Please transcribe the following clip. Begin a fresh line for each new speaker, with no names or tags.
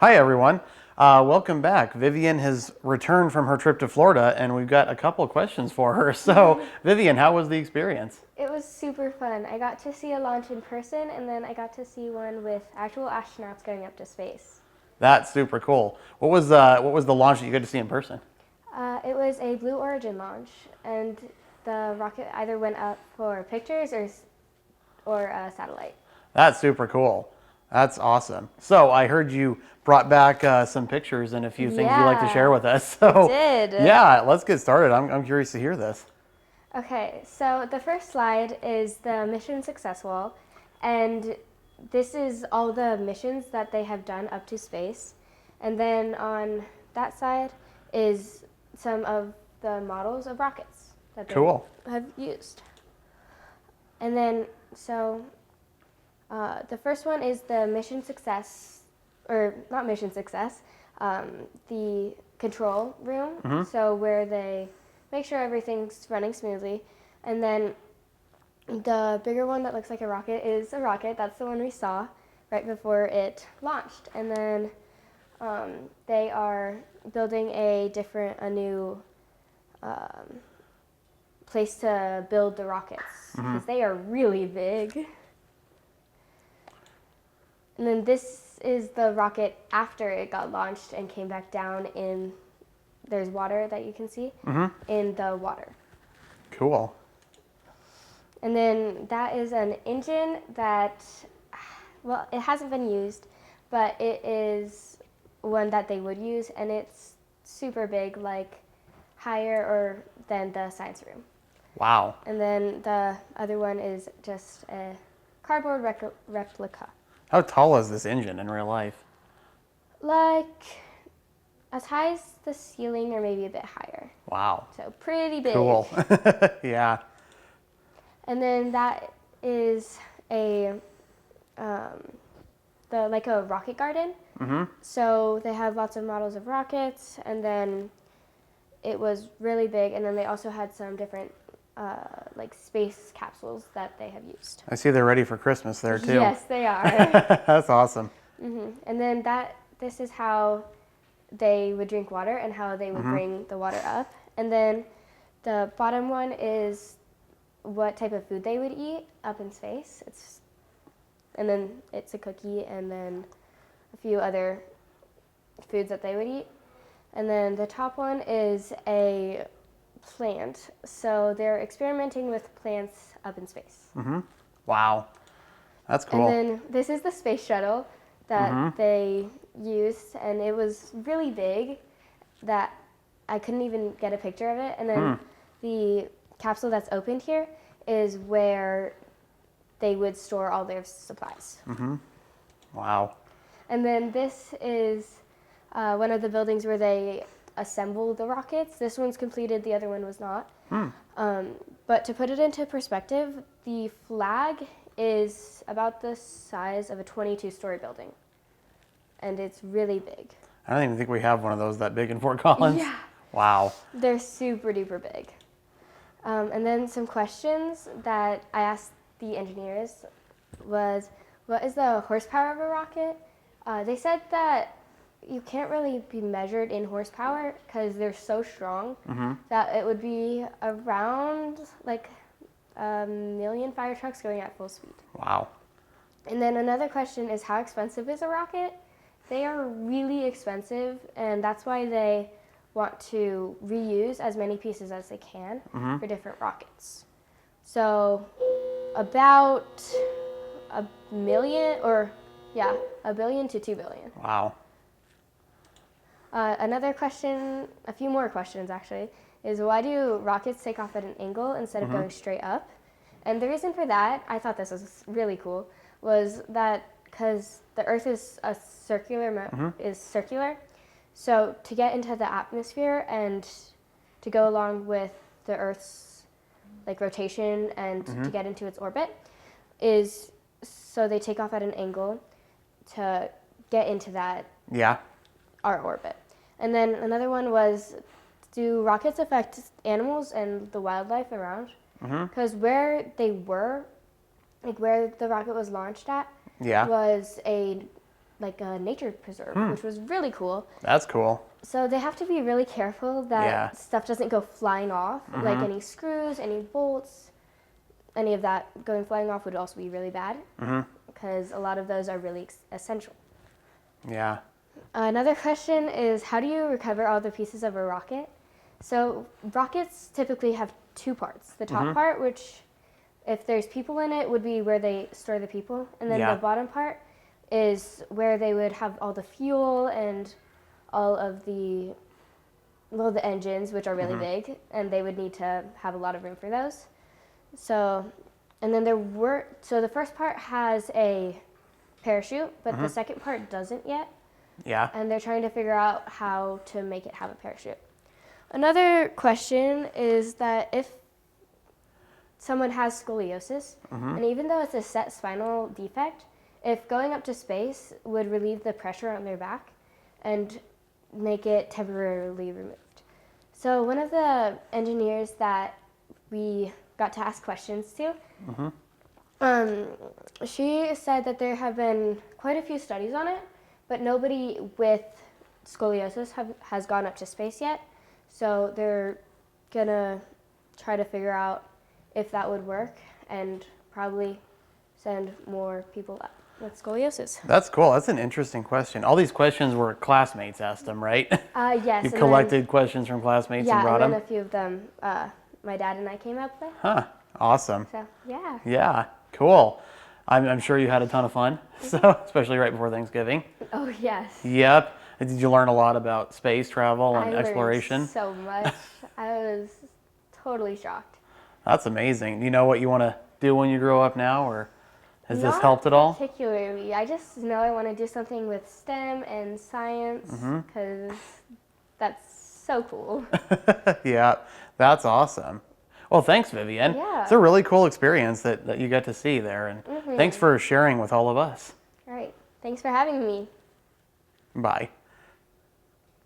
Hi, everyone. Welcome back. Vivian has returned from her trip to Florida, and we've got a couple of questions for her. So, Vivian, how was the experience?
It was super fun. I got to see a launch in person, and then I got to see one with actual astronauts going up to space.
That's super cool. What was the launch that you got to see in person?
It was a Blue Origin launch, and the rocket either went up for pictures or a satellite.
That's super cool. That's awesome. So, I heard you brought back some pictures and a few things you'd like to share
Yeah,
with us.
I
So,
did.
yeah, let's get started. I'm curious to hear this.
Okay, so the first slide is the mission success wall, and this is all the missions that they have done up to space. And then on that side is some of the models of rockets that they
Cool.
have used. And then, the first one is the mission success, or not mission success, the control room. So where they make sure everything's running smoothly. And then the bigger one that looks like a rocket is a rocket. That's the one we saw right before it launched. And then they are building a new place to build the rockets because they are really big. And then this is the rocket after it got launched and came back down there's water that you can see in the water.
Cool.
And then that is an engine that, well, it hasn't been used, but it is one that they would use, and it's super big, like higher than the science room.
Wow.
And then the other one is just a cardboard replica.
How tall is this engine in real life?
Like as high as the ceiling or maybe a bit higher.
Wow.
So pretty big.
Cool. Yeah.
And then that is a rocket garden. So they have lots of models of rockets, and then it was really big. And then they also had some different like space capsules that they have used.
I see they're ready for Christmas there too.
Yes, they are.
That's awesome.
And then this is how they would drink water and how they would bring the water up. And then the bottom one is what type of food they would eat up in space. And then it's a cookie and then a few other foods that they would eat. And then the top one is a plant. So they're experimenting with plants up in space.
Wow. That's cool.
And then this is the space shuttle that they used, and it was really big that I couldn't even get a picture of it. And then the capsule that's opened here is where they would store all their supplies.
Wow.
And then this is one of the buildings where they assemble the rockets. This one's completed, the other one was not. But to put it into perspective, the flag is about the size of a 22-story building. And it's really big.
I don't even think we have one of those that big in Fort Collins.
Yeah.
Wow.
They're super duper big. And then some questions that I asked the engineers was, what is the horsepower of a rocket? They said that you can't really be measured in horsepower because they're so strong that it would be around like 1,000,000 fire trucks going at full speed.
Wow.
And then another question is, how expensive is a rocket? They are really expensive, and that's why they want to reuse as many pieces as they can for different rockets. So about $1 billion to $2 billion.
Wow.
Another question, a few more questions actually, is why do rockets take off at an angle instead of going straight up? And the reason for that, I thought this was really cool, was that because the Earth is circular, so to get into the atmosphere and to go along with the Earth's like rotation and to get into its orbit so they take off at an angle to get into our orbit. And then another one was, do rockets affect animals and the wildlife around? Because where they were, like where the rocket was launched at, was like a nature preserve, which was really cool.
That's cool.
So they have to be really careful that stuff doesn't go flying off, like any screws, any bolts, any of that going flying off would also be really bad because a lot of those are really essential.
Yeah.
Another question is, how do you recover all the pieces of a rocket? So rockets typically have two parts. The top part, which if there's people in it, would be where they store the people. And then the bottom part is where they would have all the fuel and all of the engines, which are really big, and they would need to have a lot of room for those. So, and then so the first part has a parachute, but the second part doesn't yet.
Yeah.
And they're trying to figure out how to make it have a parachute. Another question is that if someone has scoliosis, and even though it's a set spinal defect, if going up to space would relieve the pressure on their back and make it temporarily removed. So one of the engineers that we got to ask questions to, she said that there have been quite a few studies on it, but nobody with scoliosis has gone up to space yet. So they're gonna try to figure out if that would work and probably send more people up with scoliosis.
That's cool. That's an interesting question. All these questions were classmates asked them, right?
Yes.
You collected questions from classmates and brought them?
Yeah, and then a few of them my dad and I came up with.
Huh. Awesome.
So, yeah.
Yeah. Cool. I'm sure you had a ton of fun, so especially right before Thanksgiving.
Oh, yes.
Yep. Did you learn a lot about space travel and exploration?
Learned so much. I was totally shocked.
That's amazing. Do you know what you want to do when you grow up now, or has this helped at all?
Not particularly. I just know I want to do something with STEM and science because that's so cool.
Yeah, that's awesome. Well, thanks, Vivian.
Yeah.
It's a really cool experience that you got to see there, and thanks for sharing with all of us.
All right. Thanks for having me.
Bye.